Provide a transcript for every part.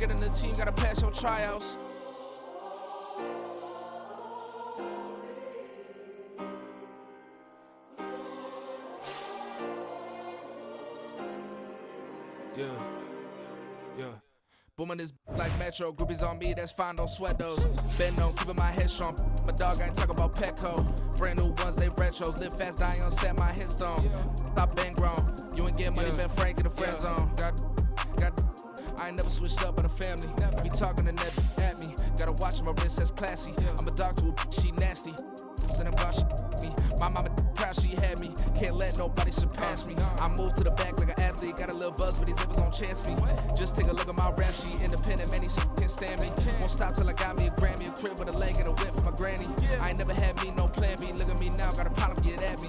Get in the team, gotta pass your tryouts. Yeah. Booming this like Metro, groupies on me, that's fine, don't sweat those. Bend on, keeping my head strong. My dog, I ain't talking about Petco. Brand new ones, they retros. Live fast, dying on stand my headstone. Stop been grown. You ain't get money, been Frank in the friend zone. Got. I ain't never switched up in the family. Be talking to Ned at me. Gotta watch my wrist, that's classy. I'm a dog to a she nasty. And I'm about she me. My mama proud she had me. Can't let nobody surpass me. I move to the back like an athlete. Got a little buzz, but these zippers on chance me. Just take a look at my rap sheet. Independent, man, these can't stand me. Won't stop till I got me a Grammy, a crib with a leg and a whip for my granny. I ain't never had me no plan B. Look at me now, got a problem, get at me.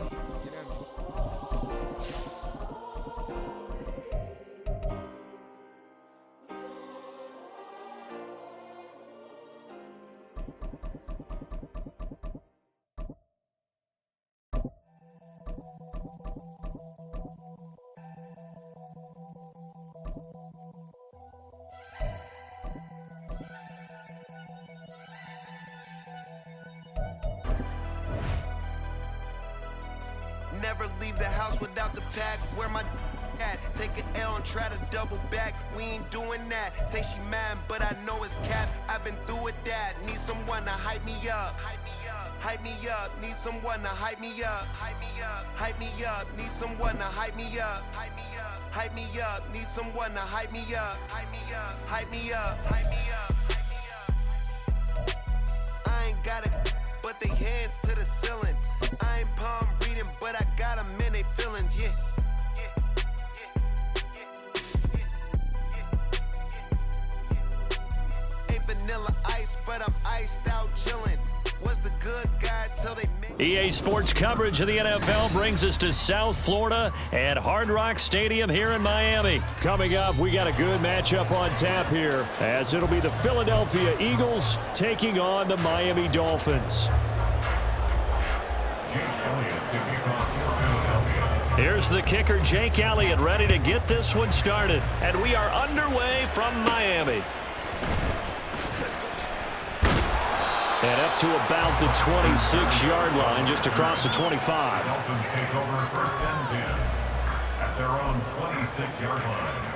Never leave the house without the pack. Where my at? Take an L and try to double back. We ain't doing that. Say she mad, but I know it's cap. I've been through with that. Need someone to hype me up. Hype me up. Need someone to hype me up. Hype me up. Need someone to hype me up. Hype me up. Need someone to hype me up. Hype me up. I ain't got it, but they hands to the ceiling. I ain't palm reading, but I got them in they feelings, yeah. Ain't vanilla ice, but I'm iced out chillin'. Was the good guy till they met. EA Sports coverage of the NFL brings us to South Florida at Hard Rock Stadium here in Miami. Coming up, we got a good matchup on tap here, as it'll be the Philadelphia Eagles taking on the Miami Dolphins. Here's the kicker, Jake Elliott, ready to get this one started. And we are underway from Miami. And up to about the 26-yard line, just across the 25. Dolphins take over first and 10 at their own 26-yard line.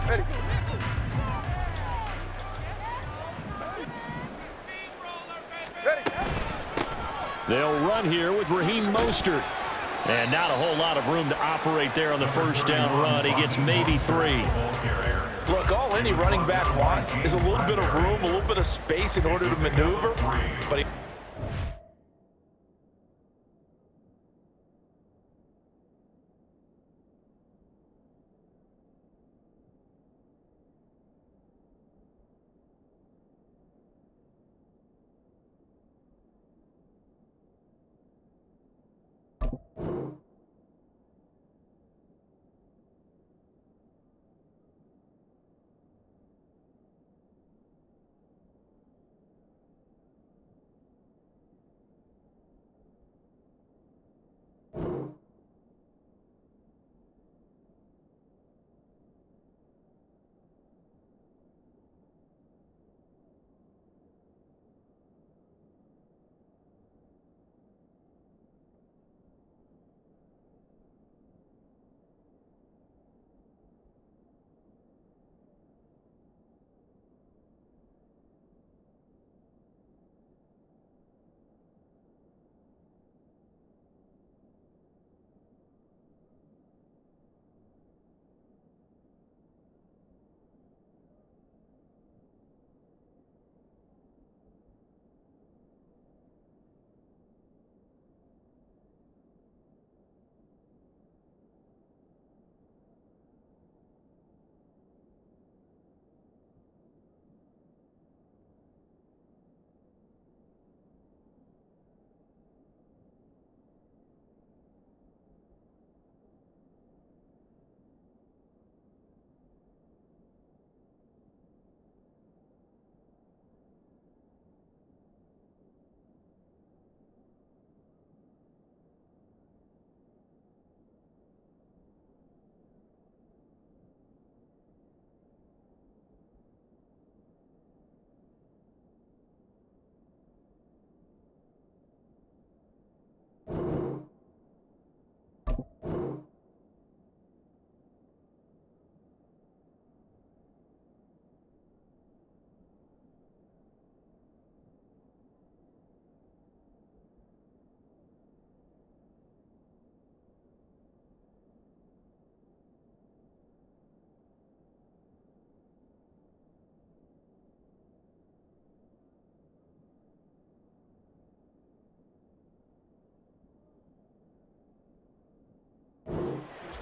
Ready. They'll run here with Raheem Mostert. And not a whole lot of room to operate there on the first down run. He gets maybe 3. Look, all any running back wants is a little bit of room, a little bit of space in order to maneuver. But he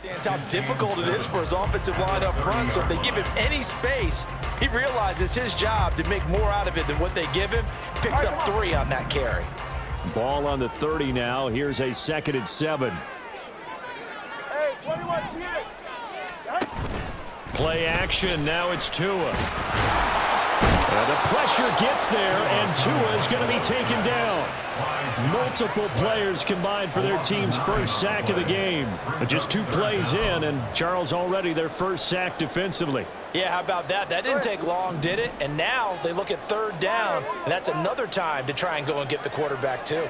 Understands how difficult it is for his offensive line up front, so if they give him any space, he realizes his job to make more out of it than what they give him. Picks up 3 on that carry. Ball on the 30 now. Here's a 2nd and 7. Hey, 21 Play action. Now it's Tua. The pressure gets there, and Tua is going to be taken down. Multiple players combined for their team's first sack of the game. But just 2 plays in, and Charles already their first sack defensively. Yeah, how about that? That didn't take long, did it? And now they look at 3rd down, and that's another time to try and go and get the quarterback too.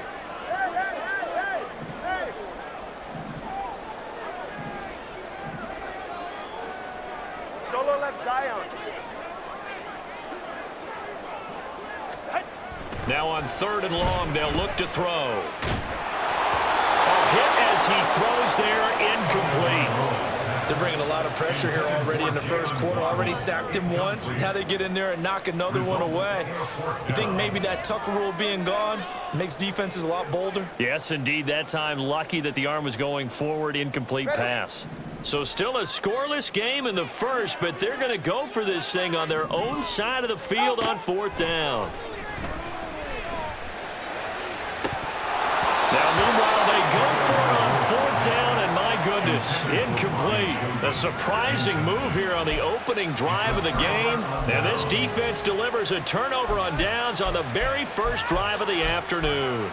Solo left Zion. Now on 3rd and long, they'll look to throw. A hit as he throws there, incomplete. They're bringing a lot of pressure here already in the first quarter. Already sacked him once. How to get in there and knock another one away. You think maybe that Tucker rule being gone makes defenses a lot bolder? Yes, indeed. That time, lucky that the arm was going forward, incomplete pass. So still a scoreless game in the first, but they're going to go for this thing on their own side of the field on 4th down. Now, meanwhile, they go for it on 4th down, and my goodness, incomplete. A surprising move here on the opening drive of the game. And this defense delivers a turnover on downs on the very first drive of the afternoon.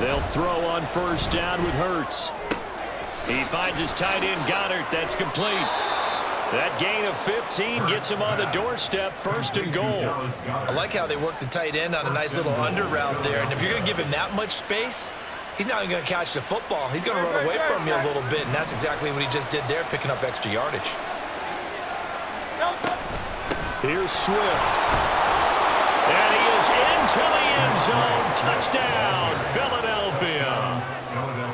They'll throw on 1st down with Hurts. He finds his tight end, Goddard. That's complete. That gain of 15 gets him on the doorstep, 1st and goal. I like how they work the tight end on a nice little under route there. And if you're going to give him that much space, he's not even going to catch the football. He's going to run away from you a little bit, and that's exactly what he just did there, picking up extra yardage. Here's Swift. And he is into the end zone. Touchdown, Philadelphia.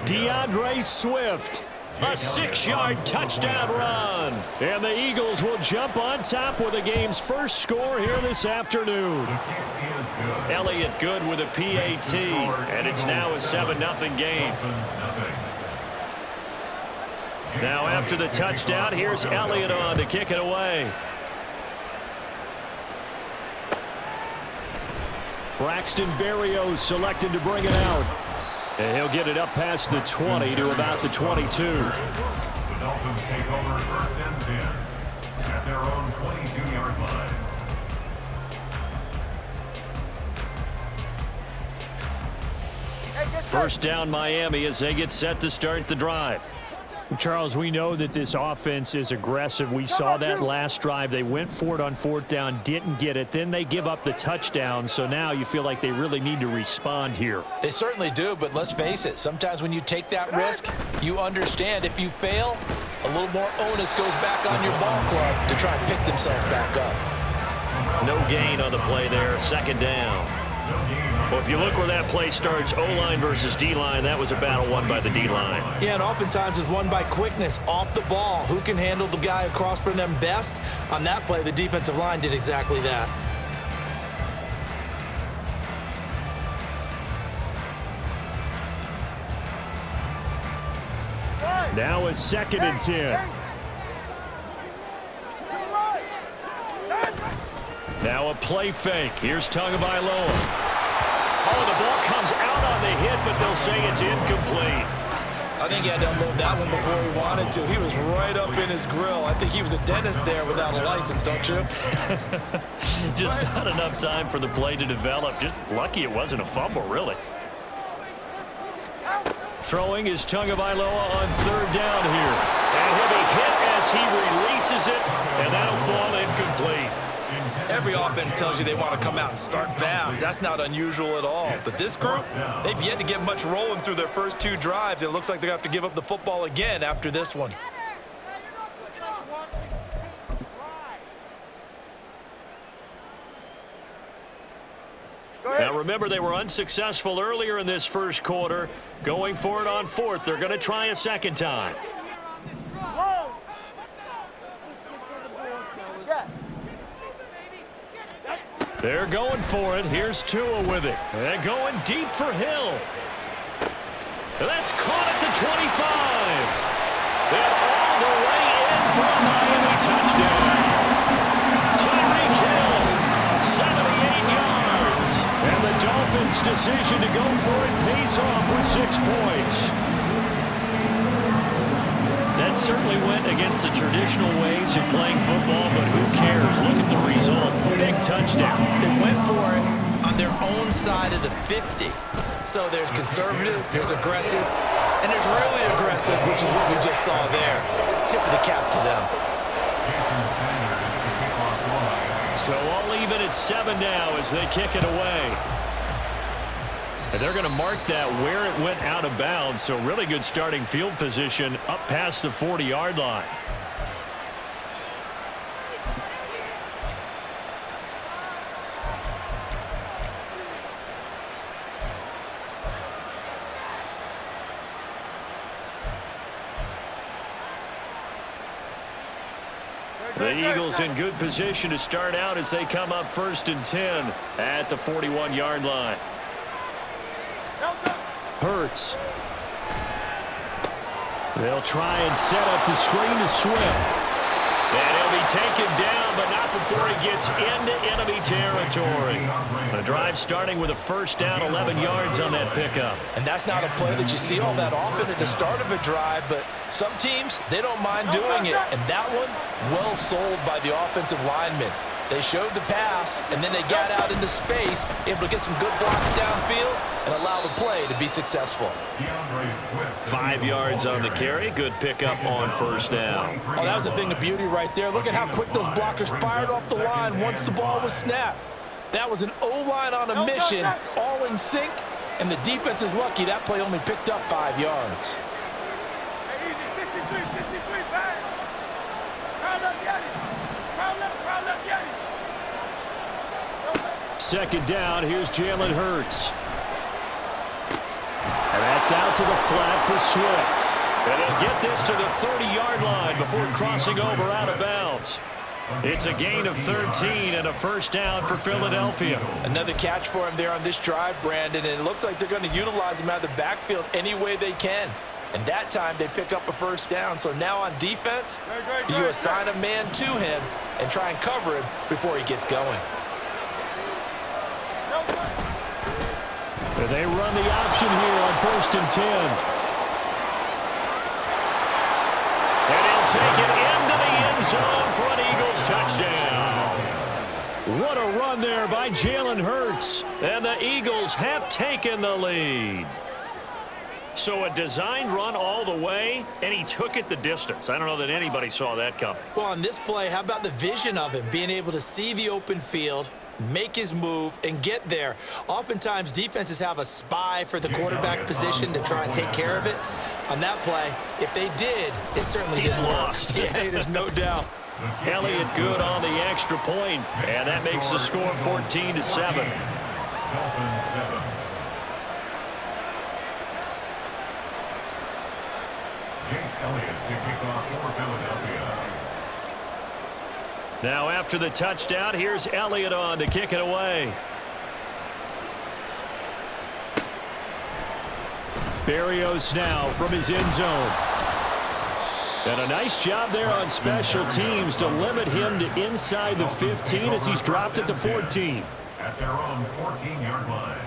DeAndre Swift. A 6-yard touchdown run. And the Eagles will jump on top with the game's first score here this afternoon. Elliott good with a PAT. And it's now a 7-0 game. Now after the touchdown, here's Elliott on to kick it away. Braxton Berrios selected to bring it out. And he'll get it up past the 20 to about the 22. The Dolphins take over 1st and 10 at their own 22-yard line. First down Miami as they get set to start the drive. Charles, we know that this offense is aggressive. We saw that last drive. They went for it on 4th down, didn't get it. Then they give up the touchdown. So now you feel like they really need to respond here. They certainly do, but let's face it. Sometimes when you take that risk, you understand if you fail, a little more onus goes back on your ball club to try and pick themselves back up. No gain on the play there. 2nd down. Well, if you look where that play starts, O-line versus D-line, that was a battle won by the D-line. Yeah, and oftentimes it's won by quickness off the ball. Who can handle the guy across from them best? On that play, the defensive line did exactly that. Now a 2nd and 10. Now a play fake. Here's Tagovailoa. Oh, the ball comes out on the hit, but they'll say it's incomplete. I think he had to unload that one before he wanted to. He was right up in his grill. I think he was a dentist there without a license, don't you? Just not enough time for the play to develop. Just lucky it wasn't a fumble, really. Throwing is Tagovailoa on 3rd down here. And he'll be hit as he releases it, and that'll fall incomplete. Every offense tells you they want to come out and start fast. That's not unusual at all. But this group, they've yet to get much rolling through their first 2 drives. It looks like they're going to have to give up the football again after this one. Now remember, they were unsuccessful earlier in this first quarter. Going for it on 4th. They're going to try a second time. They're going for it. Here's Tua with it. They're going deep for Hill. That's caught at the 25. And all the way in for a Miami touchdown. Tyreek Hill, 78 yards. And the Dolphins' decision to go for it pays off with 6 points. That certainly went against the traditional ways of playing football, but who cares? Look at the result. Big touchdown. They went for it on their own side of the 50. So there's conservative, there's aggressive, and there's really aggressive, which is what we just saw there. Tip of the cap to them. So I'll leave it at 7 now as they kick it away. And they're going to mark that where it went out of bounds. So really good starting field position up past the 40-yard line. The Eagles in good position to start out as they come up 1st and 10 at the 41-yard line. Hurts. They'll try and set up the screen to Swift. And he'll be taken down, but not before he gets into enemy territory. The drive starting with a 1st down, 11 yards on that pickup. And that's not a play that you see all that often at the start of a drive, but some teams, they don't mind doing it. And that one, well sold by the offensive lineman. They showed the pass, and then they got out into space, able to get some good blocks downfield and allow the play to be successful. 5 yards on the carry. Good pickup on 1st down. Oh, that was a thing of beauty right there. Look at how quick those blockers fired off the line once the ball was snapped. That was an O-line on a mission, all in sync, and the defense is lucky that play only picked up 5 yards. Second down, here's Jalen Hurts. And that's out to the flat for Swift. And he'll get this to the 30-yard line before crossing over out of bounds. It's a gain of 13 and a 1st down for Philadelphia. Another catch for him there on this drive, Brandon, and it looks like they're going to utilize him out of the backfield any way they can. And that time they pick up a 1st down. So now on defense, do you assign a man to him and try and cover him before he gets going? They run the option here on 1st and 10. And he'll take it into the end zone for an Eagles touchdown. What a run there by Jalen Hurts. And the Eagles have taken the lead. So a designed run all the way, and he took it the distance. I don't know that anybody saw that coming. Well, on this play, how about the vision of him, being able to see the open field, make his move, and get there. Oftentimes, defenses have a spy for the quarterback position to try and take care of it. On that play, if they did, it certainly didn't lost. Yeah, there's no doubt. Elliott good on the extra point, and that makes the score 14-7. Dolphins 7. Jake Elliott to kick off for Philadelphia. Now after the touchdown, here's Elliott on to kick it away. Berrios now from his end zone. And a nice job there on special teams to limit him to inside the 15 as he's dropped at the 14. At their own 14-yard line.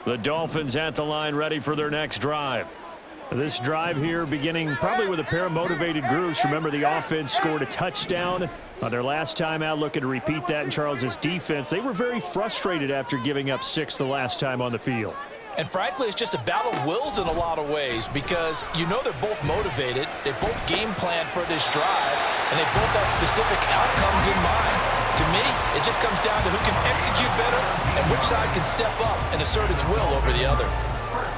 The Dolphins at the line ready for their next drive. This drive here beginning probably with a pair of motivated groups. Remember, the offense scored a touchdown on their last time out, looking to repeat that in Charles's defense. They were very frustrated after giving up 6 the last time on the field. And frankly, it's just a battle of wills in a lot of ways because you know they're both motivated, they both game plan for this drive, and they both have specific outcomes in mind. To me, it just comes down to who can execute better and which side can step up and assert its will over the other.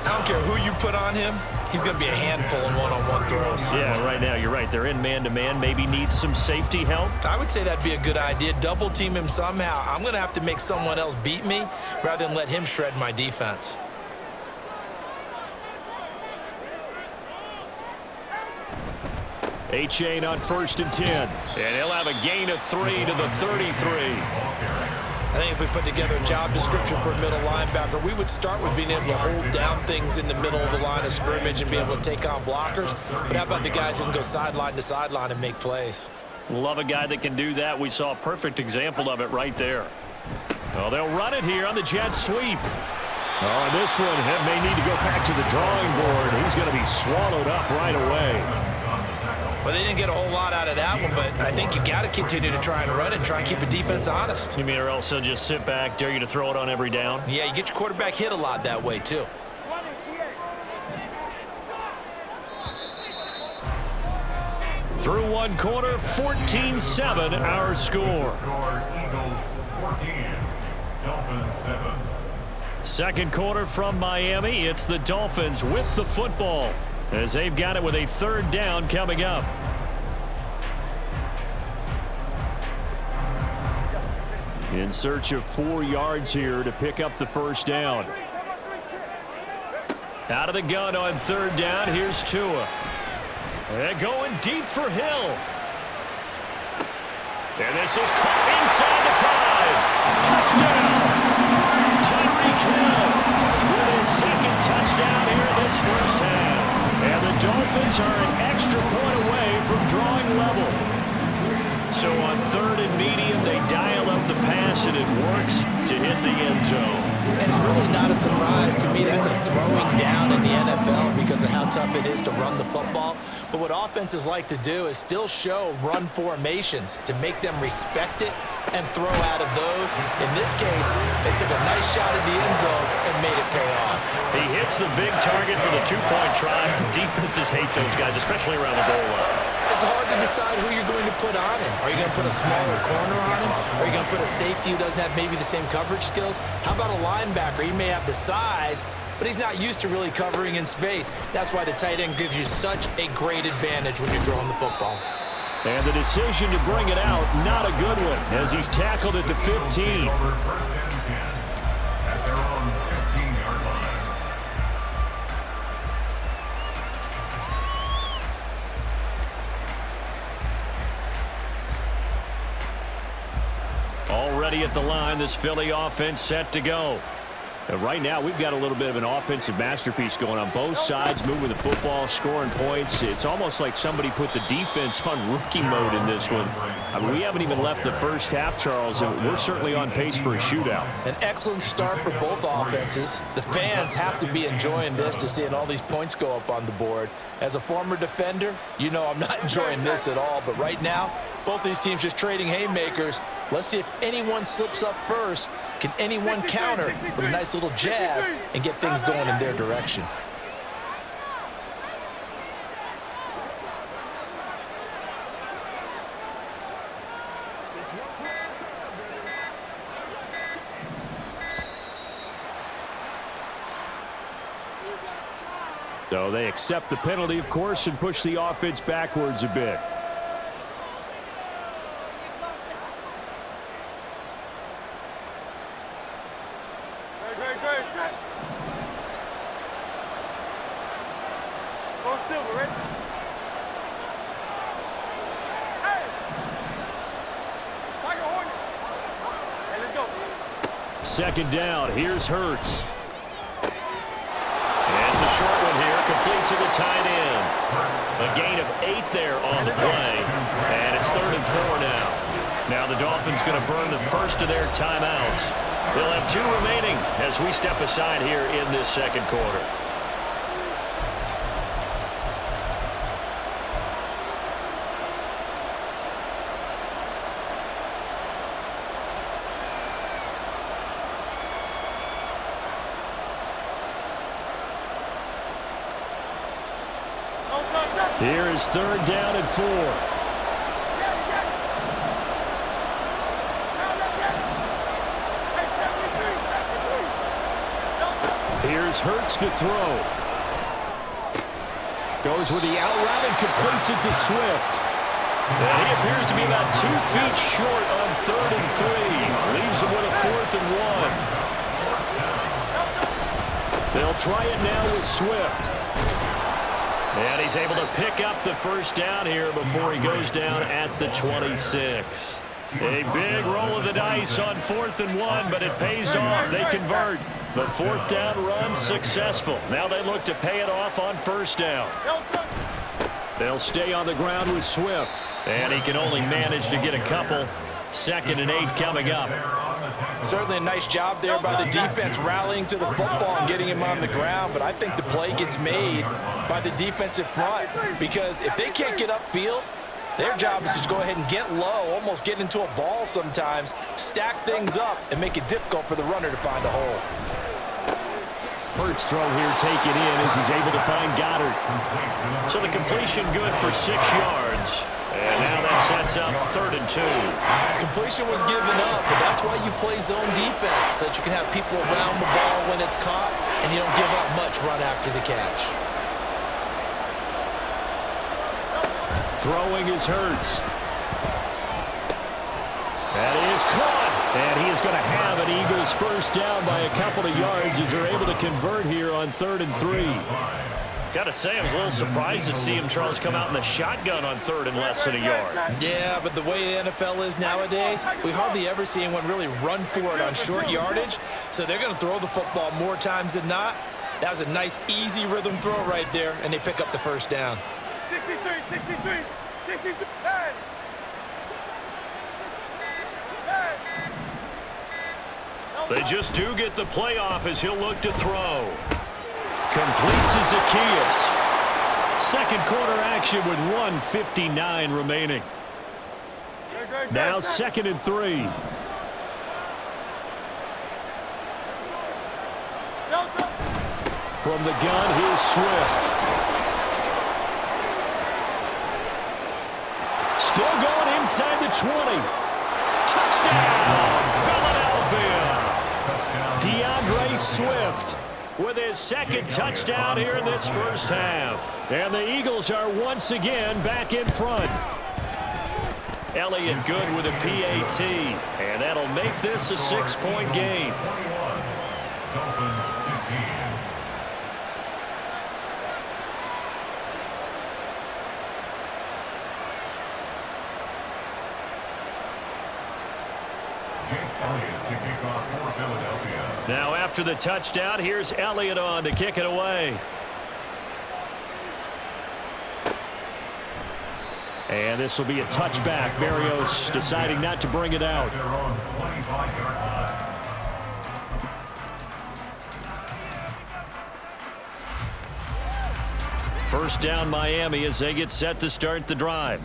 I don't care who you put on him, he's going to be a handful in one-on-one throws. Yeah, right now, you're right. They're in man-to-man, maybe needs some safety help. I would say that'd be a good idea. Double team him somehow. I'm going to have to make someone else beat me rather than let him shred my defense. A-Chain on 1st and 10. And he'll have a gain of 3 to the 33. I think if we put together a job description for a middle linebacker, we would start with being able to hold down things in the middle of the line of scrimmage and be able to take on blockers. But how about the guys who can go sideline to sideline and make plays? Love a guy that can do that. We saw a perfect example of it right there. Well, they'll run it here on the jet sweep. Oh, and this one may need to go back to the drawing board. He's going to be swallowed up right away. Well, they didn't get a whole lot out of that one, but I think you got to continue to try and run it, try and keep the defense honest. You mean or else they'll just sit back, dare you to throw it on every down? Yeah, you get your quarterback hit a lot that way, too. Through one quarter, 14-7 our score. Eagles 14, Dolphins 7. Second quarter from Miami. It's the Dolphins with the football as they've got it with a 3rd down coming up. In search of 4 yards here to pick up the 1st down. Out of the gun on 3rd down. Here's Tua. And going deep for Hill. And this is caught inside the 5. Touchdown. Tyreek Hill with his 2nd touchdown here this first half. And the Dolphins are an extra point away from drawing level. So on 3rd and medium, they dial up the pass, and it works to hit the end zone. And it's really not a surprise. To me, that's a throwing down in the NFL because of how tough it is to run the football. But what offenses like to do is still show run formations to make them respect it and throw out of those. In this case, they took a nice shot at the end zone and made it pay off. He hits the big target for the 2-point try. Defenses hate those guys, especially around the goal line. It's hard to decide who you're going to put on him. Are you going to put a smaller corner on him? Are you going to put a safety who doesn't have maybe the same coverage skills? How about a linebacker? He may have the size, but he's not used to really covering in space. That's why the tight end gives you such a great advantage when you're throwing the football. And the decision to bring it out, not a good one, as he's tackled at the 15. Over 1st and 10 at their own 15-yard line. Already at the line, this Philly offense set to go. And right now, we've got a little bit of an offensive masterpiece going on. Both sides moving the football, scoring points. It's almost like somebody put the defense on rookie mode in this one. I mean, we haven't even left the first half, Charles, and we're certainly on pace for a shootout. An excellent start for both offenses. The fans have to be enjoying this to seeing all these points go up on the board. As a former defender, you know I'm not enjoying this at all. But right now, both these teams just trading haymakers. Let's see if anyone slips up first. Can anyone counter with a nice little jab and get things going in their direction? So they accept the penalty, of course, and push the offense backwards a bit. Second down, here's Hurts. And it's a short one here, complete to the tight end. A gain of 8 there on the play, and it's 3rd and 4 now. Now the Dolphins going to burn the first of their timeouts. They'll have 2 remaining as we step aside here in this second quarter. Here is 3rd down and 4. Here's Hurts to throw. Goes with the out route and completes it to Swift. And he appears to be about 2 feet short on 3rd and 3. Leaves him with a 4th and 1. They'll try it now with Swift. And he's able to pick up the 1st down here before he goes down at the 26. A big roll of the dice on 4th and 1, but it pays off. They convert. The 4th down run successful. Now they look to pay it off on 1st down. They'll stay on the ground with Swift. And he can only manage to get a couple. 2nd and 8 coming up. Certainly a nice job there by the defense rallying to the football and getting him on the ground. But I think the play gets made by the defensive front. Because if they can't get upfield, their job is to go ahead and get low, almost get into a ball sometimes, stack things up, and make it difficult for the runner to find a hole. Hurts throw here taken in as he's able to find Goddard. So the completion good for 6 yards. And now that sets up 3rd and 2. Completion was given up, but that's why you play zone defense, so that you can have people around the ball when it's caught, and you don't give up much run after the catch. Throwing is Hurts. That is caught. And he is going to have an Eagles 1st down by a couple of yards as they're able to convert here on 3rd and 3. Got to say, I was a little surprised to see him, Charles, come out in the shotgun on 3rd and less than a yard. Yeah, but the way the NFL is nowadays, we hardly ever see anyone really run for it on short yardage, so they're going to throw the football more times than not. That was a nice, easy rhythm throw right there, and they pick up the 1st down. 63. They just do get the playoff as he'll look to throw. Complete to Zacchaeus. 2nd quarter action with 1:59 remaining. Now 2nd and 3. From the gun, here's Swift. Still going inside the 20. Touchdown, Philadelphia. DeAndre Swift with his 2nd touchdown here in this 1st half. And the Eagles are once again back in front. Elliott good with a PAT. And that'll make this a 6-point game. Now after the touchdown, here's Elliott on to kick it away. And this will be a touchback. Barrios deciding not to bring it out. First down Miami as they get set to start the drive.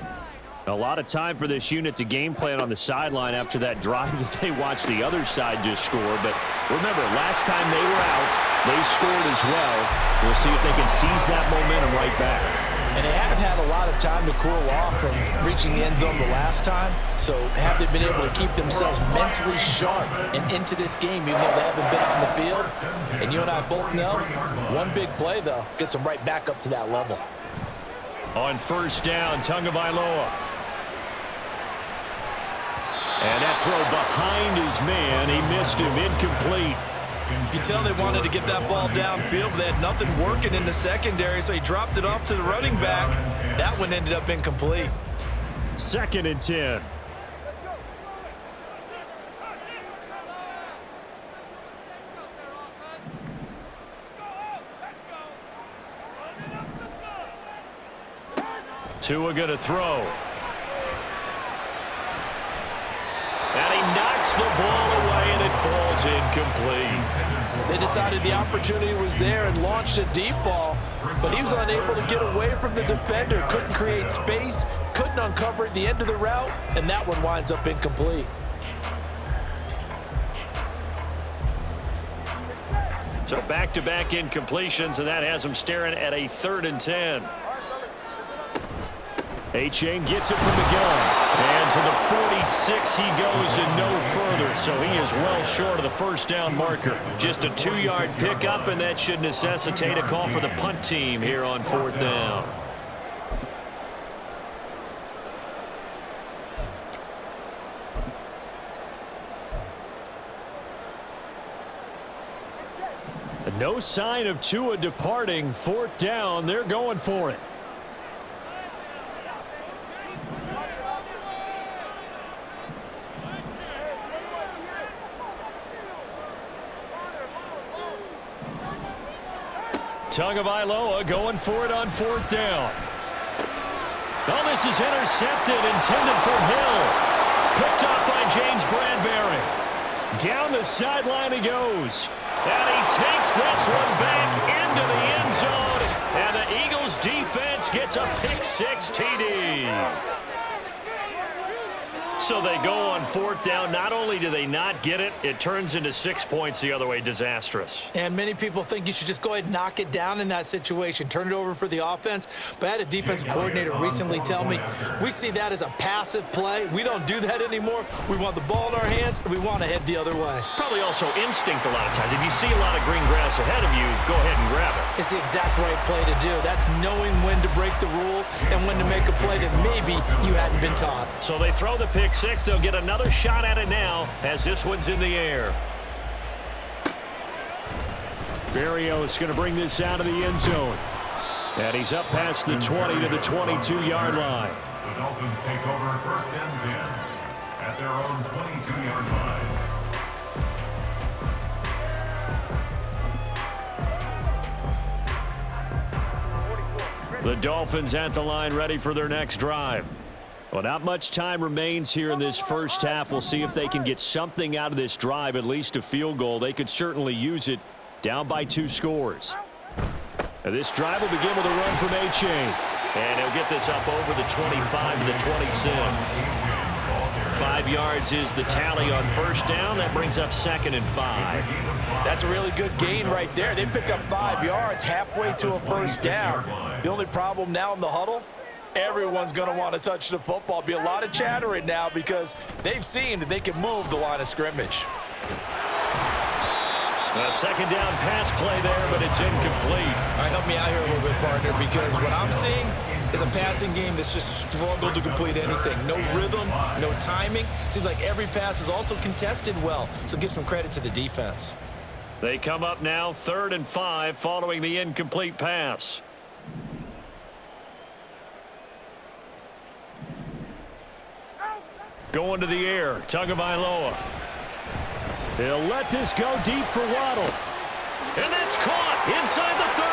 A lot of time for this unit to game plan on the sideline after that drive that they watched the other side just score. But remember, last time they were out, they scored as well. We'll see if they can seize that momentum right back. And they have had a lot of time to cool off from reaching the end zone the last time. So have they been able to keep themselves mentally sharp and into this game, even though they haven't been on the field? And you and I both know, one big play, though, gets them right back up to that level. On 1st down, Tagovailoa. And that throw behind his man. He missed him. Incomplete. You can tell they wanted to get that ball downfield, but they had nothing working in the secondary, so he dropped it off to the running back. That one ended up incomplete. 2nd and 10. Tua going to throw. And he knocks the ball away, and it falls incomplete. They decided the opportunity was there and launched a deep ball, but he was unable to get away from the defender, couldn't create space, couldn't uncover at the end of the route, and that one winds up incomplete. So back-to-back incompletions, and that has him staring at a 3rd and 10. A-Chain gets it from the gun. And to the 46 he goes and no further. So he is well short of the first down marker. Just a 2-yard pickup, and that should necessitate a call for the punt team here on 4th down. No sign of Tua departing. 4th down. They're going for it. Tagovailoa going for it on 4th down. Oh, this is intercepted, intended for Hill. Picked up by James Bradbury. Down the sideline he goes. And he takes this one back into the end zone. And the Eagles defense gets a pick-6 TD. So they go on 4th down. Not only do they not get it, it turns into 6 points the other way. Disastrous. And many people think you should just go ahead and knock it down in that situation. Turn it over for the offense. But I had a defensive coordinator recently tell me, we see that as a passive play. We don't do that anymore. We want the ball in our hands, and we want to head the other way. It's probably also instinct a lot of times. If you see a lot of green grass ahead of you, go ahead and grab it. It's the exact right play to do. That's knowing when to break the rules and when to make a play that maybe you hadn't been taught. So they throw the pick-6. They'll get another shot at it now as this one's in the air. Berrios going to bring this out of the end zone. And he's up past the 20 to the 22-yard line. The Dolphins take over 1st and 10 at their own 22-yard line. The Dolphins at the line ready for their next drive. Well, not much time remains here in this first half. We'll see if they can get something out of this drive, at least a field goal. They could certainly use it, down by 2 scores. And this drive will begin with a run from A-Chain. And he'll get this up over the 25 to the 26. 5 yards is the tally on 1st down. That brings up 2nd and 5. That's a really good gain right there. They pick up 5 yards halfway to a 1st down. The only problem now in the huddle, everyone's going to want to touch the football. Be a lot of chattering now because they've seen that they can move the line of scrimmage. A 2nd down pass play there, but it's incomplete. All right, help me out here a little bit, partner, because what I'm seeing is a passing game that's just struggled to complete anything. No rhythm, no timing. Seems like every pass is also contested well, so give some credit to the defense. They come up now 3rd and 5 following the incomplete pass. Going to the air, Tagovailoa. He'll let this go deep for Waddle. And it's caught inside the 30.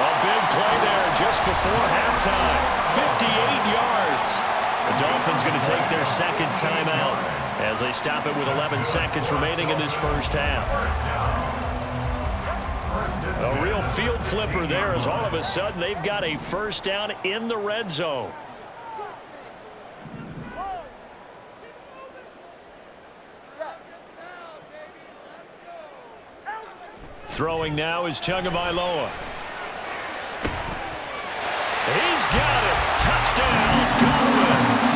A big play there just before halftime. 58 yards. The Dolphins going to take their 2nd timeout as they stop it with 11 seconds remaining in this first half. A real field flipper there as all of a sudden they've got a 1st down in the red zone. Throwing now is Tagovailoa. He's got it. Touchdown, Dolphins.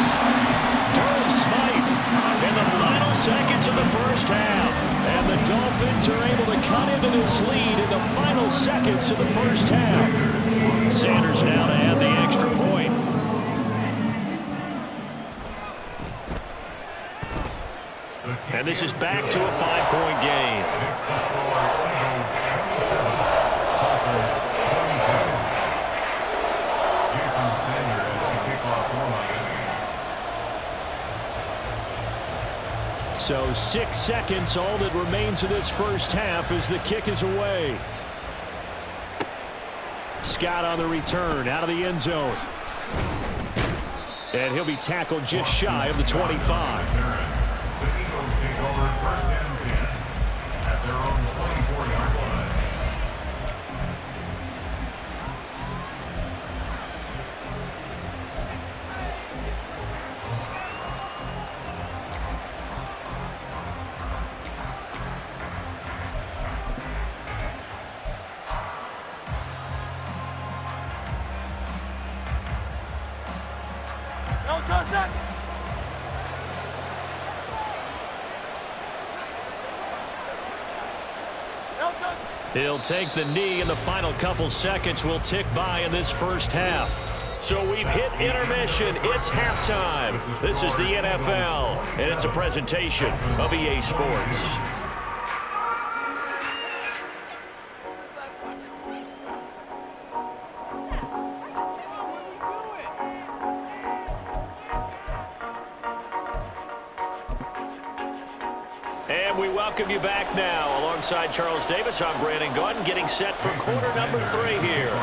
Durham Smythe in the final seconds of the first half. And the Dolphins are able to cut into this lead in the final seconds of the first half. Sanders now to add the extra point. And this is back to a 5-point game. So 6 seconds, all that remains of this first half as the kick is away. Scott on the return, out of the end zone. And he'll be tackled just shy of the 25. The Eagles take over 1st and 10 at their own 24-yard line. He'll take the knee, and the final couple seconds will tick by in this first half. So we've hit intermission. It's halftime. This is the NFL, and it's a presentation of EA Sports. And we welcome you back now. Alongside Charles Davis, I'm Brandon Gunn, getting set for quarter number 3 here.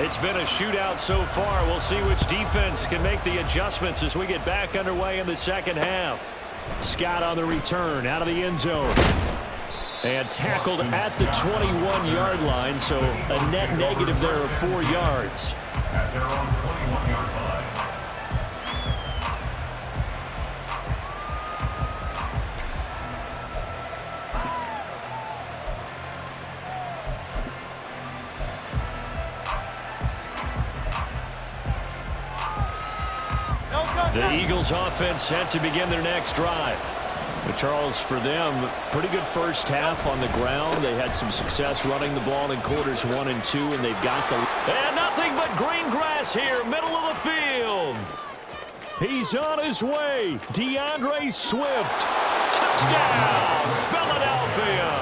It's been a shootout so far. We'll see which defense can make the adjustments as we get back underway in the second half. Scott on the return, out of the end zone. And tackled at the 21-yard line, so a net negative there of 4 yards. At their own 21-yard line. The Eagles offense set to begin their next drive. But Charles, for them, pretty good first half on the ground. They had some success running the ball in quarters 1 and 2, and they've got the... And nothing but green grass here, middle of the field. He's on his way. DeAndre Swift. Touchdown, Philadelphia.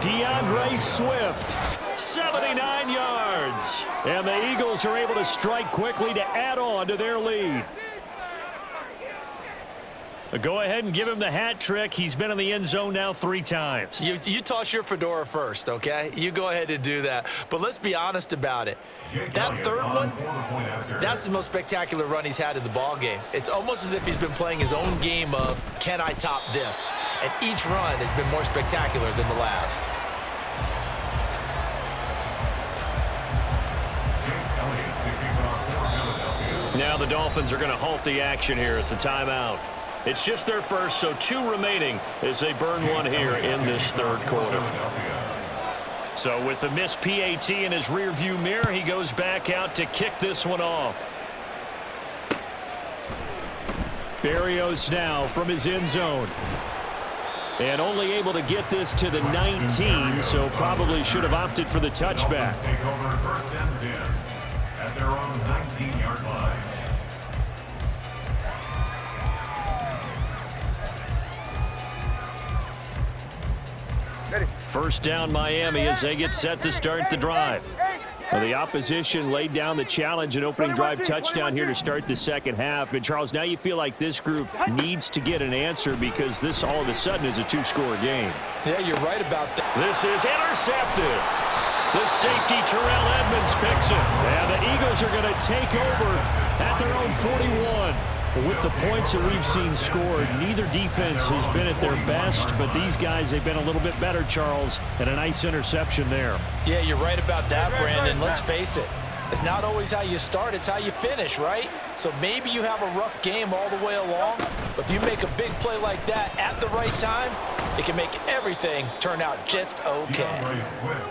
DeAndre Swift, 79 yards. And the Eagles are able to strike quickly to add on to their lead. Go ahead and give him the hat trick. He's been in the end zone now 3 times. You toss your fedora first, okay? You go ahead and do that. But let's be honest about it. That third one, that's the most spectacular run he's had in the ball game. It's almost as if he's been playing his own game of, can I top this? And each run has been more spectacular than the last. Now the Dolphins are going to halt the action here. It's a timeout. It's just their first, so 2 remaining as they burn one here in this third quarter. So with the missed PAT in his rearview mirror, he goes back out to kick this one off. Berrios now from his end zone. And only able to get this to the 19, so probably should have opted for the touchback. Take over first and 10 at their own 19-yard line. First down Miami as they get set to start the drive. Well, the opposition laid down the challenge and opening drive touchdown here to start the second half. And, Charles, now you feel like this group needs to get an answer because this all of a sudden is a 2-score game. Yeah, you're right about that. This is intercepted. The safety, Terrell Edmonds, picks it. And the Eagles are going to take over at their own 41. With the points that we've seen scored, neither defense has been at their best, but these guys, they've been a little bit better, Charles, and a nice interception there. Yeah, you're right about that, Brandon. Let's face it. It's not always how you start, it's how you finish, right? So maybe you have a rough game all the way along, but if you make a big play like that at the right time, it can make everything turn out just okay.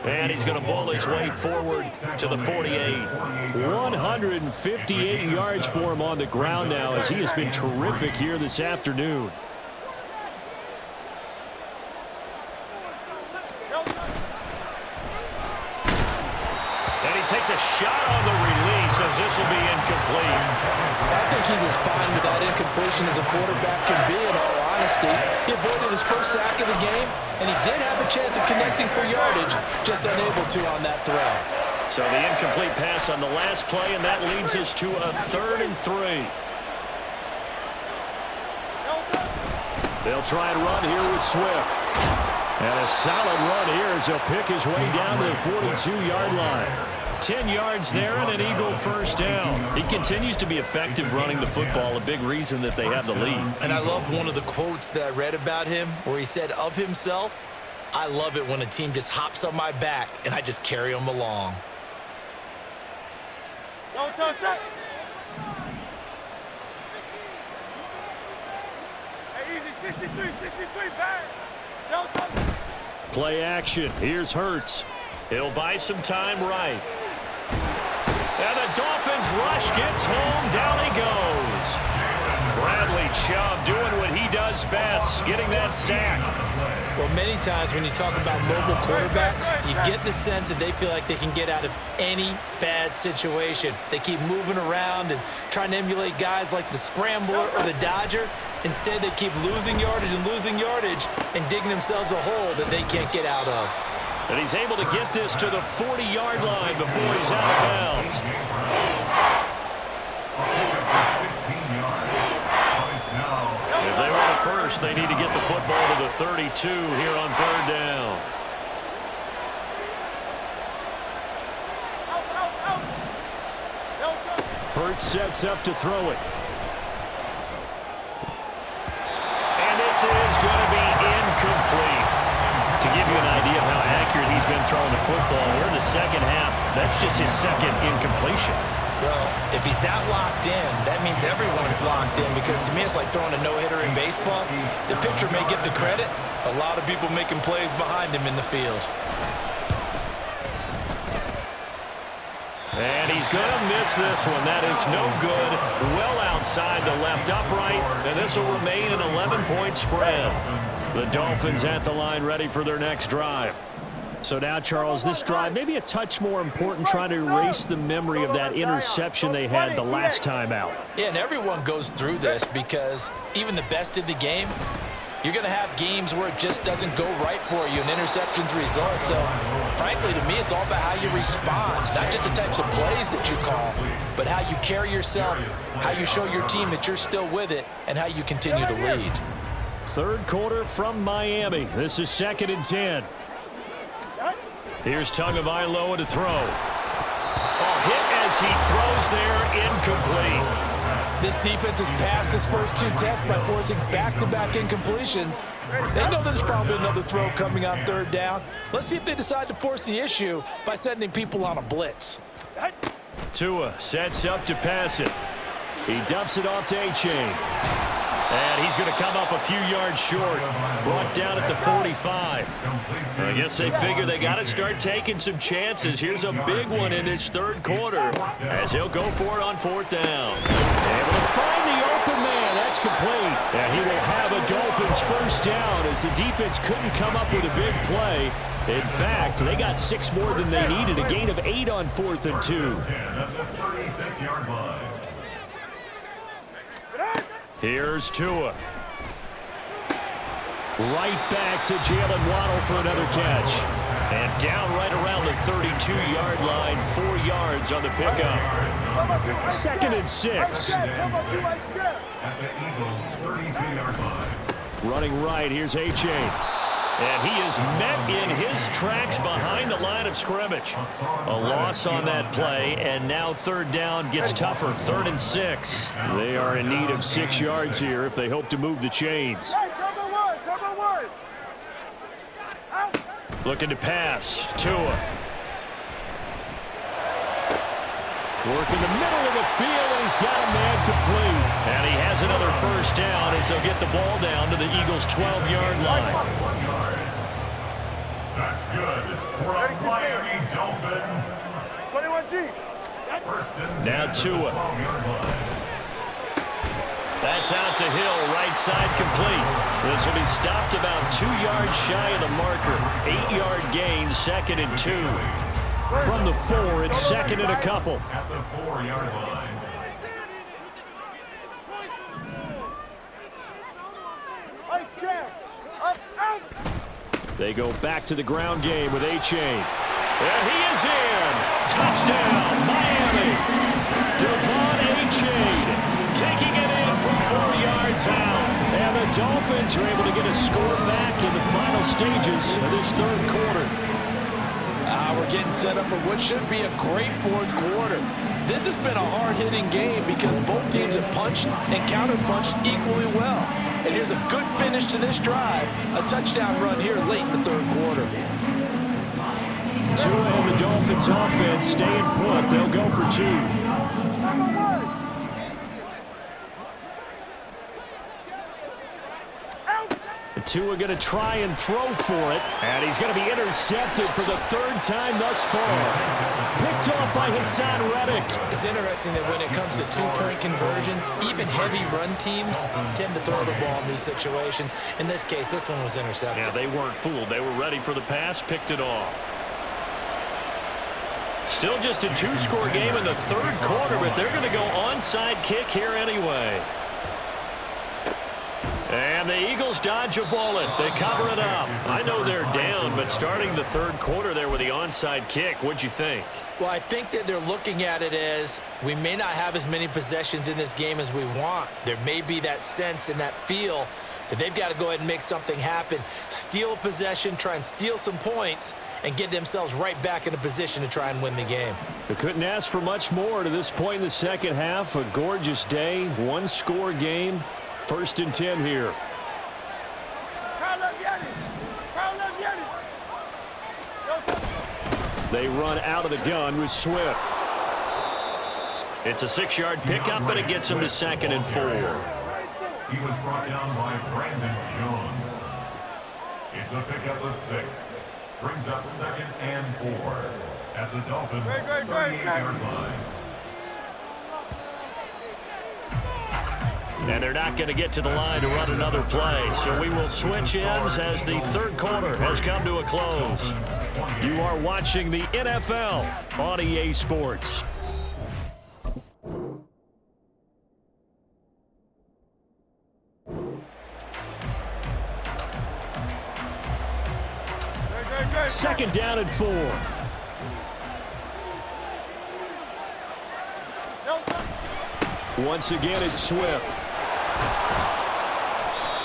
And he's going to ball his way forward to the 48. 158 yards for him on the ground now as he has been terrific here this afternoon. And he takes a shot on the release as this will be incomplete. I think he's as fine with that incompletion as a quarterback can be, in all honesty. He avoided his first sack of the game, and he did have a chance of connecting for yardage, just unable to on that throw. So the incomplete pass on the last play, and that leads us to a 3rd and 3. They'll try and run here with Swift. And a solid run here as he'll pick his way down to the 42-yard line. 10 yards there and an Eagle first down. He continues to be effective running the football, a big reason that they have the lead. And I love one of the quotes that I read about him where he said of himself, I love it when a team just hops on my back and I just carry them along. Play action. Here's Hurts. He'll buy some time right. And the Dolphins rush gets home. Down he goes. Bradley Chubb doing what he does best, getting that sack. Well, many times when you talk about mobile quarterbacks, you get the sense that they feel like they can get out of any bad situation. They keep moving around and trying to emulate guys like the Scrambler or the Dodger. Instead, they keep losing yardage and digging themselves a hole that they can't get out of. And he's able to get this to the 40-yard line before he's out of bounds. If they want it first, they need to get the football to the 32 here on third down. Hurts sets up to throw it. And this is going to be incomplete. To give you an idea of how accurate he's been throwing the football, we're in the second half. That's just his second incompletion. Well, if he's that locked in, that means everyone's locked in, because to me it's like throwing a no-hitter in baseball. The pitcher may get the credit. A lot of people making plays behind him in the field. And he's going to miss this one. That is no good. Well outside the left upright. And this will remain an 11-point spread. The Dolphins at the line, ready for their next drive. So now, Charles, this drive maybe a touch more important, trying to erase the memory of that interception they had the last time out. Yeah, and everyone goes through this, because even the best in the game, you're going to have games where it just doesn't go right for you and interceptions result. So, frankly, to me, it's all about how you respond, not just the types of plays that you call, but how you carry yourself, how you show your team that you're still with it, and how you continue to lead. Third quarter from Miami. This is 2nd and 10. Here's Tagovailoa to throw. Oh, hit as he throws there, incomplete. This defense has passed its first 2 tests by forcing back-to-back incompletions. They know there's probably another throw coming on third down. Let's see if they decide to force the issue by sending people on a blitz. Tua sets up to pass it. He dumps it off to A-Chain. And he's going to come up a few yards short. Brought down at the 45. I guess they figure they got to start taking some chances. Here's a big one in this third quarter, as he'll go for it on 4th down. Able to find the open man. That's complete. And he will have a Dolphins first down, as the defense couldn't come up with a big play. In fact, they got 6 more than they needed. A gain of 8 on 4th and 2. Here's Tua. Right back to Jalen Waddle for another catch. And down right around the 32-yard line, 4 yards on the pickup. 2nd and 6. Running right, here's A-Chain. And he is met in his tracks behind the line of scrimmage. A loss on that play, and now third down gets tougher. 3rd and 6. They are in need of 6 yards here if they hope to move the chains. Looking to pass. Tua. Working the middle of the field, and he's got a man complete. And he has another first down as they'll get the ball down to the Eagles' 12-yard line. That's good for a Miami Dolphin. 21G. Now Tua. That's out to Hill, right side complete. This will be stopped about 2 yards shy of the marker. 8-yard gain, 2nd and 2. From the 4, it's 2nd and a couple. At the 4-yard line. Ice jam. Up, out. They go back to the ground game with A-Chain. And he is in. Touchdown, Miami. Devon A-Chain taking it in from 4 yards out. And the Dolphins are able to get a score back in the final stages of this third quarter. We're getting set up for what should be a great 4th quarter. This has been a hard-hitting game because both teams have punched and counter-punched equally well. And here's a good finish to this drive. A touchdown run here late in the 3rd quarter. Tua and the Dolphins offense staying put. They'll go for 2. Tua going to try and throw for it, and he's going to be intercepted for the third time thus far. Picked off by Hassan Reddick. It's interesting that when it comes to two-point conversions, even heavy run teams tend to throw the ball in these situations. In this case, this one was intercepted. Yeah, they weren't fooled. They were ready for the pass, picked it off. Still just a two-score game in the third quarter, but they're going to go onside kick here anyway. And the Eagles dodge a bullet. They cover it up. I know they're down, but starting the third quarter there with the onside kick, what'd you think? Well, I think that they're looking at it as we may not have as many possessions in this game as we want. There may be that sense and that feel that they've got to go ahead and make something happen, steal a possession, try and steal some points, and get themselves right back in a position to try and win the game. They couldn't ask for much more to this point in the second half. A gorgeous day, one-score game. 1st and 10 here. They run out of the gun with Swift. It's a 6-yard pickup, but it gets him to 2nd and 4. He was brought down by Brandon Jones. It's a pickup of 6. Brings up 2nd and 4 at the Dolphins' 38-yard line. And they're not going to get to the line to run another play. So we will switch ends as the third quarter has come to a close. You are watching the NFL on EA Sports. Second down and 4. Once again, it's Swift.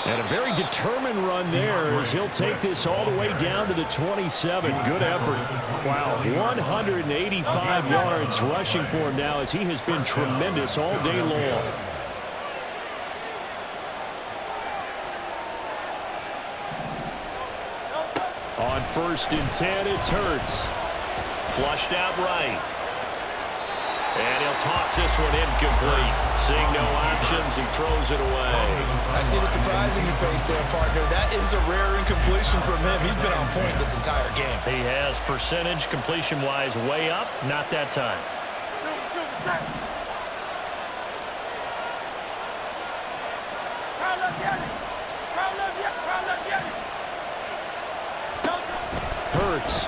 And a very determined run there as he'll take this all the way down to the 27. Good effort. Wow, 185 yards rushing for him now as he has been tremendous all day long. On 1st and 10, it's Hurts. Flushed out right. And he'll toss this one incomplete. Seeing no options, he throws it away. I see the surprise in your face there, partner. That is a rare incompletion from him. He's been on point this entire game. He has percentage completion-wise way up. Not that time. Hurts.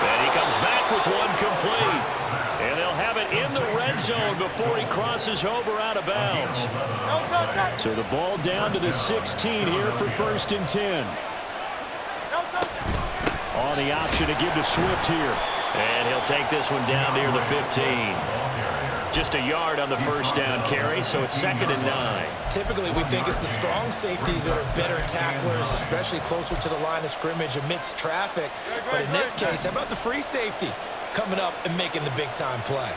And he comes back with one complete. And they'll have it in the red zone before he crosses over out of bounds. So the ball down to the 16 here for 1st and 10. On the option to give to Swift here. And he'll take this one down near the 15. Just a yard on the first down carry, so it's 2nd and 9. Typically, we think it's the strong safeties that are better tacklers, especially closer to the line of scrimmage amidst traffic. But in this case, how about the free safety coming up and making the big-time play?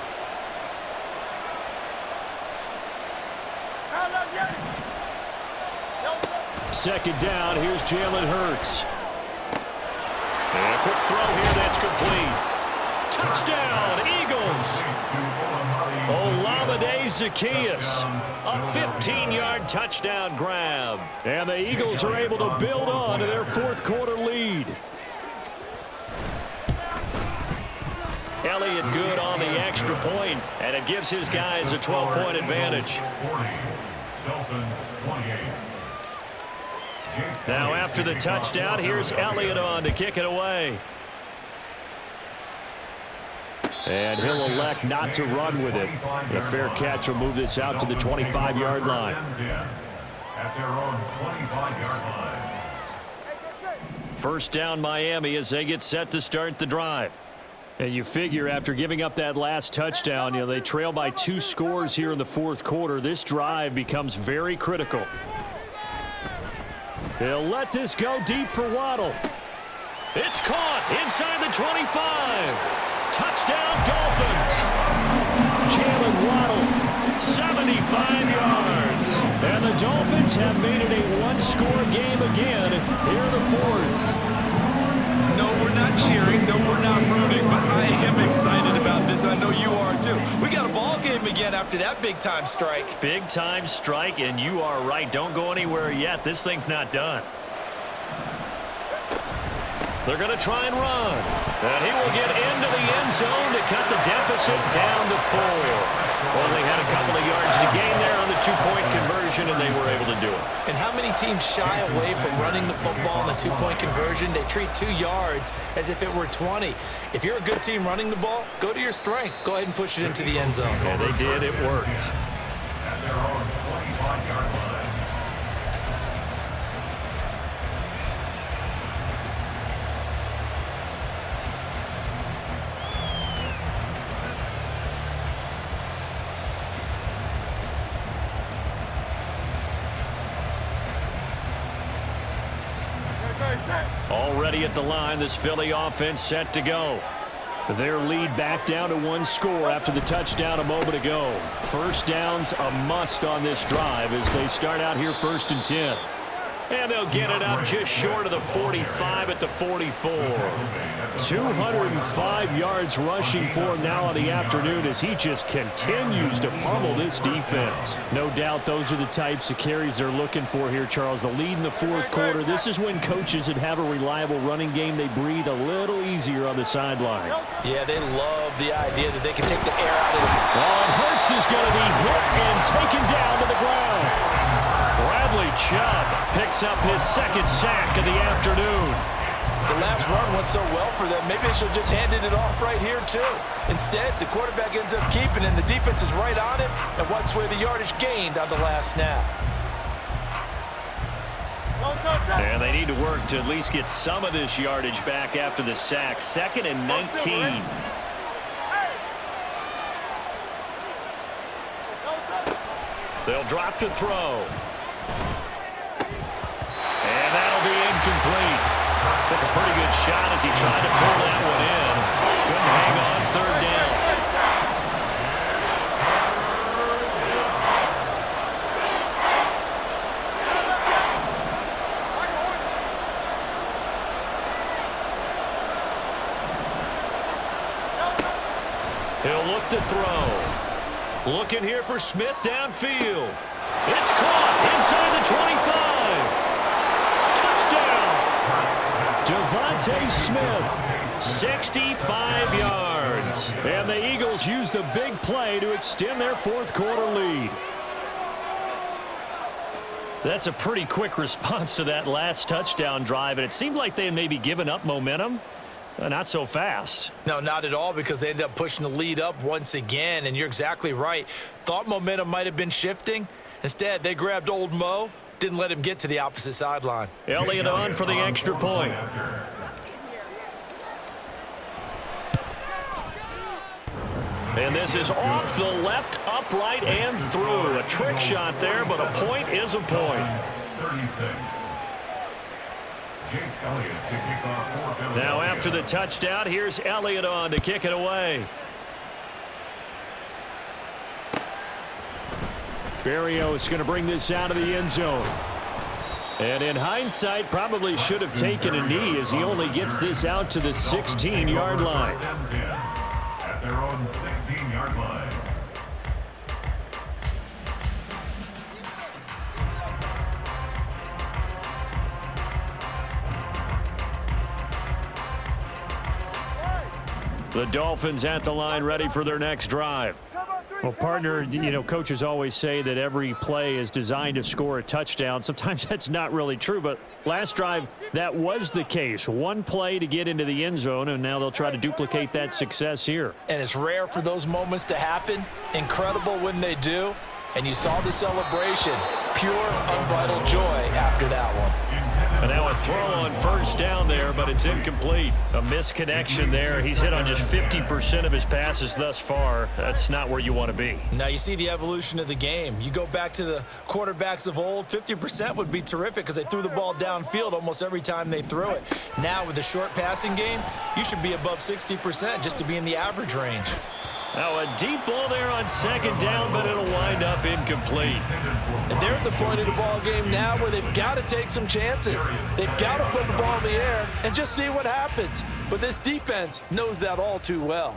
Second down, here's Jalen Hurts. And a quick throw here, that's complete. Touchdown, Eagles! Olamide Zaccheaus, a 15-yard touchdown grab. And the Eagles are able to build on to their fourth quarter lead. Elliott good on the extra point, and it gives his guys a 12-point advantage. Now after the touchdown, here's Elliott on to kick it away. And he'll elect not to run with it. A fair catch will move this out to the 25-yard line. At their own 25-yard line. First down Miami as they get set to start the drive. And you figure after giving up that last touchdown, they trail by 2 scores here in the fourth quarter. This drive becomes very critical. They'll let this go deep for Waddle. It's caught inside the 25. Touchdown, Dolphins. Jalen Waddle, 75 yards. And the Dolphins have made it a one-score game again here in the fourth. No, we're not cheering. No, we're not rooting. But I am excited about this this, and I know you are too. We got a ball game again after that big-time strike. Big-time strike, and you are right. Don't go anywhere yet. This thing's not done. They're going to try and run. And he will get into the end zone to cut the deficit down to 4. Only had a couple of yards to gain there on the 2-point conversion, and they were able to do it. And how many teams shy away from running the football in a 2-point conversion? They treat 2 yards as if it were 20. If you're a good team running the ball, go to your strength. Go ahead and push it into the end zone. Yeah, they did. It worked. At their own 25-yard line. Already at the line, this Philly offense set to go. Their lead back down to 1 score after the touchdown a moment ago. First down's a must on this drive as they start out here 1st and 10. And they'll get it up just short of the 45 at the 44. 205 yards rushing for him now on the afternoon as he just continues to pummel this defense. No doubt those are the types of carries they're looking for here, Charles. The lead in the 4th quarter. This is when coaches that have a reliable running game, they breathe a little easier on the sideline. Yeah, they love the idea that they can take the air out of it. Oh, and Hurts is going to be hit and taken down to the ground. Bradley Chubb picks up his 2nd sack of the afternoon. The last run went so well for them, maybe they should have just handed it off right here, too. Instead, the quarterback ends up keeping it, and the defense is right on it and wipes away the yardage gained on the last snap. And they need to work to at least get some of this yardage back after the sack. 2nd and 19. They'll drop to throw. And that'll be incomplete. Took a pretty good shot as he tried to pull that one in. Couldn't hang on 3rd down. He'll look to throw. Looking here for Smith downfield. It's caught inside the 25. Touchdown. Devontae Smith, 65 yards. And the Eagles use the big play to extend their 4th quarter lead. That's a pretty quick response to that last touchdown drive, and it seemed like they had maybe given up momentum. Not so fast. No, not at all, because they ended up pushing the lead up once again, and you're exactly right. Thought momentum might have been shifting. Instead, they grabbed old Mo, didn't let him get to the opposite sideline. Elliott on for the extra point. And this is off the left, upright, and through. A trick shot there, but a point is a point. 36. Now after the touchdown, here's Elliott on to kick it away. Berrios going to bring this out of the end zone. And in hindsight, probably should have taken a knee as he only gets this out to the 16-yard line. At their own 16-yard line. The Dolphins at the line ready for their next drive. Well, partner, you know, coaches always say that every play is designed to score a touchdown. Sometimes that's not really true, but last drive, that was the case. One play to get into the end zone, and now they'll try to duplicate that success here. And it's rare for those moments to happen. Incredible when they do. And you saw the celebration. Pure, unbridled joy after that one. And now a throw on 1st down there, but it's incomplete. A misconnection there. He's hit on just 50% of his passes thus far. That's not where you want to be. Now you see the evolution of the game. You go back to the quarterbacks of old, 50% would be terrific because they threw the ball downfield almost every time they threw it. Now with the short passing game, you should be above 60% just to be in the average range. Now a deep ball there on 2nd down, but it'll wind up incomplete. And they're at the point of the ball game now where they've got to take some chances. They've got to put the ball in the air and just see what happens. But this defense knows that all too well.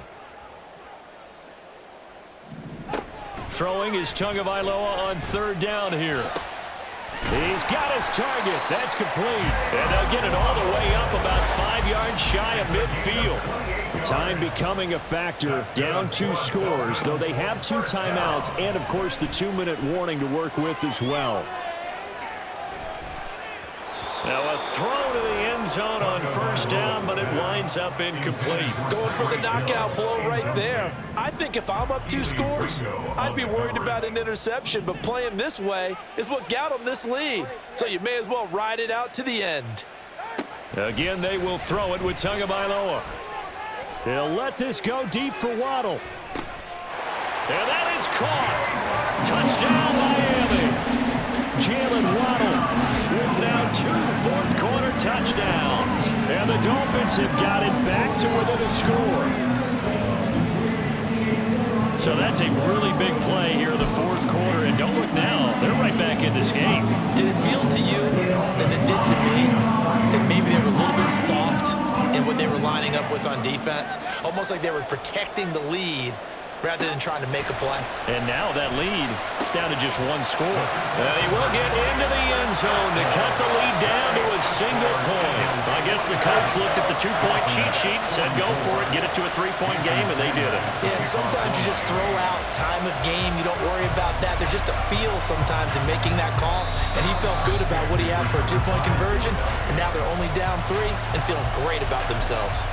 Throwing is Tagovailoa on third down here. He's got his target. That's complete. And they'll get it all the way up about 5 yards shy of midfield. Time becoming a factor. Down 2 scores, though they have 2 timeouts and, of course, the 2-minute warning to work with as well. Now a throw to the end zone on first down, but it winds up incomplete. Going for the knockout blow right there. I think if I'm up 2 scores, I'd be worried about an interception, but playing this way is what got them this lead. So you may as well ride it out to the end. Again, they will throw it with Tagovailoa. He'll let this go deep for Waddle. And that is caught. Touchdown, Miami. Jalen Waddle with now 2 fourth-quarter touchdowns. And the Dolphins have got it back to within a score. So that's a really big play here in the fourth quarter. And don't look now, they're right back in this game. Did it feel to you, as it did to me, that maybe they were a little bit soft in what they were lining up with on defense? Almost like they were protecting the lead rather than trying to make a play. And now that lead is down to just 1 score. He will get into the end zone to cut the lead down to a single point. I guess the coach looked at the 2-point cheat sheet and said, go for it, get it to a 3-point game, and they did it. Yeah, and sometimes you just throw out time of game. You don't worry about that. There's just a feel sometimes in making that call, and he felt good about what he had for a 2-point conversion, and now they're only down 3 and feeling great about themselves.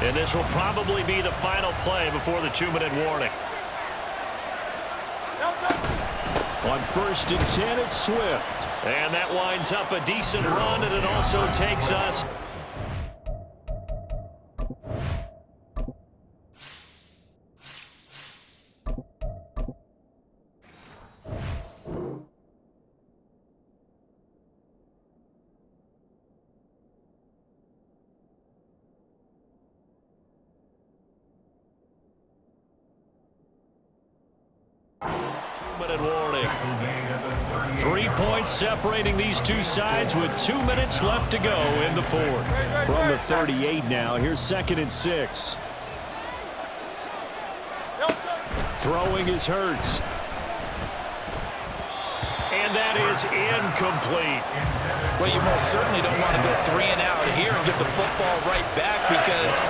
And this will probably be the final play before the 2-minute warning. On 1st and 10, it's Swift. And that winds up a decent run, and it also takes us. Warning. 3 points separating these two sides with 2 minutes left to go in the fourth. From the 38 now, here's 2nd and 6. Throwing is Hurts. And that is incomplete. Well, you most certainly don't want to go 3 and out here and get the football right back because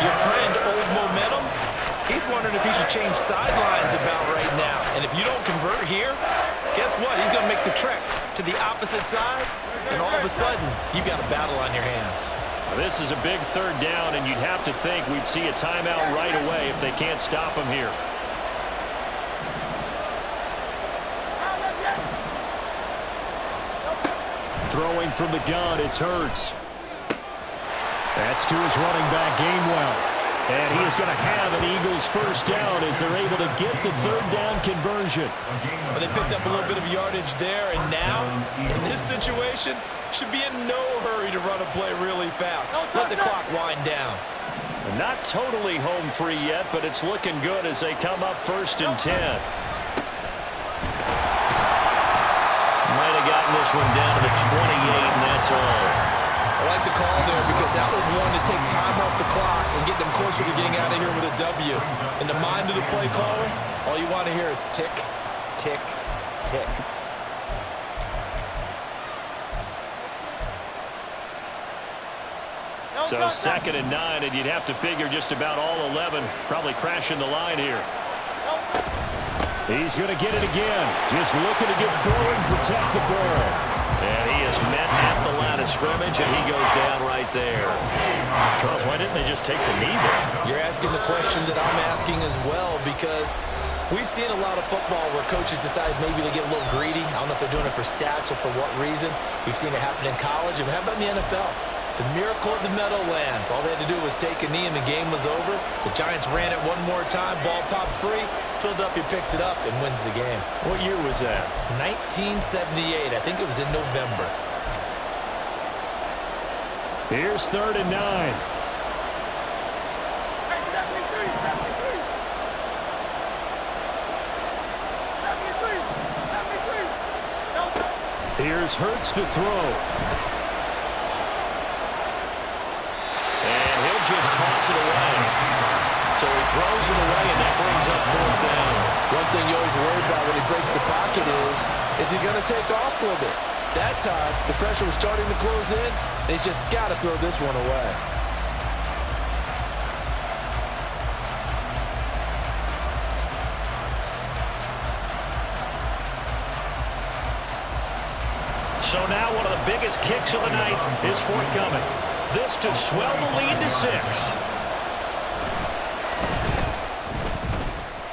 your friend, Old Momentum, he's wondering if he should change sidelines about right now. And if you don't convert here, guess what? He's going to make the trek to the opposite side, and all of a sudden, you've got a battle on your hands. This is a big 3rd down, and you'd have to think we'd see a timeout right away if they can't stop him here. Throwing from the gun, it's Hurts. That's to his running back, Gainwell. And he is going to have an Eagles first down as they're able to get the 3rd down conversion. Well, they picked up a little bit of yardage there, and now, in this situation, should be in no hurry to run a play really fast. Let the clock wind down. Not totally home free yet, but it's looking good as they come up 1st and 10. Might have gotten this one down to the 28, and that's all. I like the call there because that was one to take time off the clock and get them closer to getting out of here with a W. In the mind of the play caller, all you want to hear is tick, tick, tick. So 2nd and 9, and you'd have to figure just about all 11 probably crashing the line here. He's going to get it again. Just looking to get forward and protect the ball. And he is met at the line of scrimmage, and he goes down right there. Charles, why didn't they just take the knee there? You're asking the question that I'm asking as well, because we've seen a lot of football where coaches decide maybe to get a little greedy. I don't know if they're doing it for stats or for what reason. We've seen it happen in college. And how about in the NFL? The miracle of the Meadowlands. All they had to do was take a knee and the game was over. The Giants ran it one more time. Ball popped free. Philadelphia picks it up and wins the game. What year was that? 1978. I think it was in November. Here's 3rd and 9. Here's Hurts to throw. And he'll just toss it away. So he throws it away, and that brings up 4th down. One thing you always worry about when he breaks the pocket is he going to take off with it? That time, the pressure was starting to close in, and he's just got to throw this one away. So now one of the biggest kicks of the night is forthcoming. This to swell the lead to 6.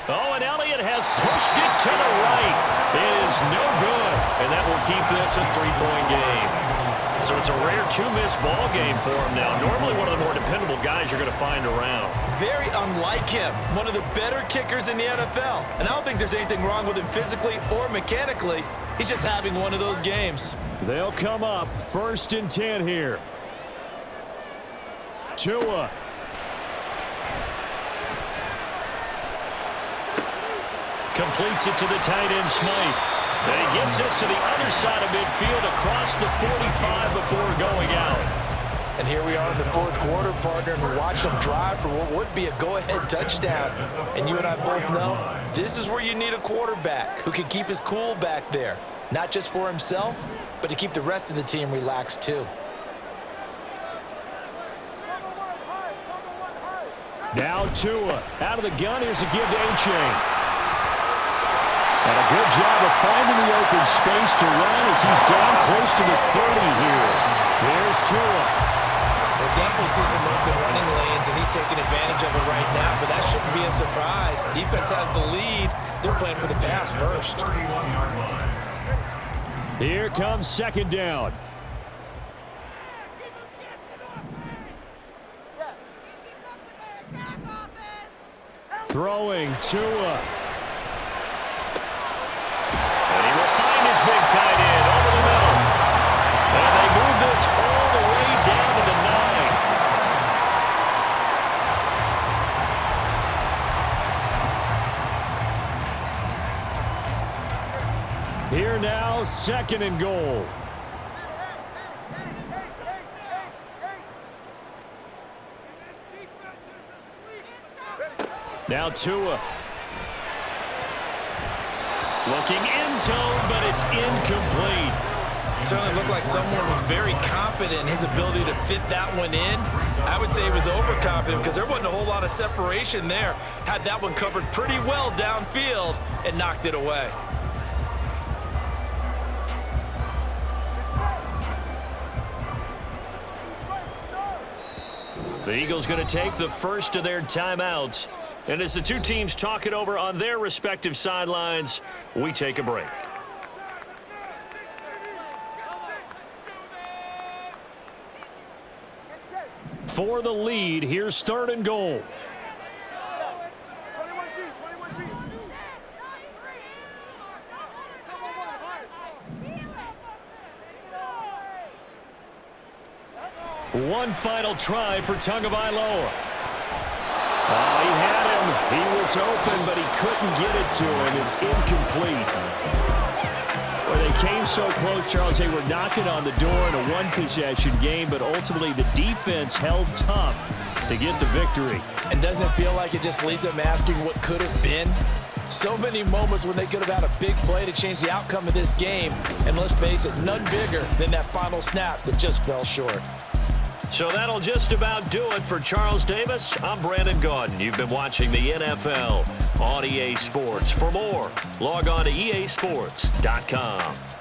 Oh, and Elliott has pushed it to the right. It is no good, and that will keep this a 3-point game. So it's a rare 2-miss ball game for him now. Normally one of the more dependable guys you're going to find around. Very unlike him. One of the better kickers in the NFL. And I don't think there's anything wrong with him physically or mechanically. He's just having one of those games. They'll come up 1st and 10 here. Tua. Completes it to the tight end, Smythe. And he gets this to the other side of midfield across the 45 before going out. And here we are in the 4th quarter, partner, and we watch them drive for what would be a go-ahead touchdown. And you and I both know this is where you need a quarterback who can keep his cool back there. Not just for himself, but to keep the rest of the team relaxed too. Now Tua out of the gun. Here's a give to A-Chain. And a good job of finding the open space to run as he's down close to the 30 here. Here's Tua. We'll definitely see some open running lanes, and he's taking advantage of it right now, but that shouldn't be a surprise. Defense has the lead. They're playing for the pass first. Here comes 2nd down. Throwing Tua. And he will find his big tight end over the middle. And they move this all the way down to the 9. Here now, 2nd and goal. Now Tua. Looking end zone, but it's incomplete. Certainly looked like someone was very confident in his ability to fit that one in. I would say he was overconfident because there wasn't a whole lot of separation there. Had that one covered pretty well downfield and knocked it away. The Eagles going to take the first of their timeouts. And as the two teams talk it over on their respective sidelines, we take a break. For the lead, here's 3rd and goal. 21G. One final try for Tagovailoa. Oh, he had him. He was open, but he couldn't get it to him. It's incomplete. Well, they came so close, Charles. They were knocking on the door in a one-possession game, but ultimately the defense held tough to get the victory. And doesn't it feel like it just leaves them asking what could have been? So many moments when they could have had a big play to change the outcome of this game. And let's face it, none bigger than that final snap that just fell short. So that'll just about do it for Charles Davis. I'm Brandon Gaudin. You've been watching the NFL on EA Sports. For more, log on to easports.com.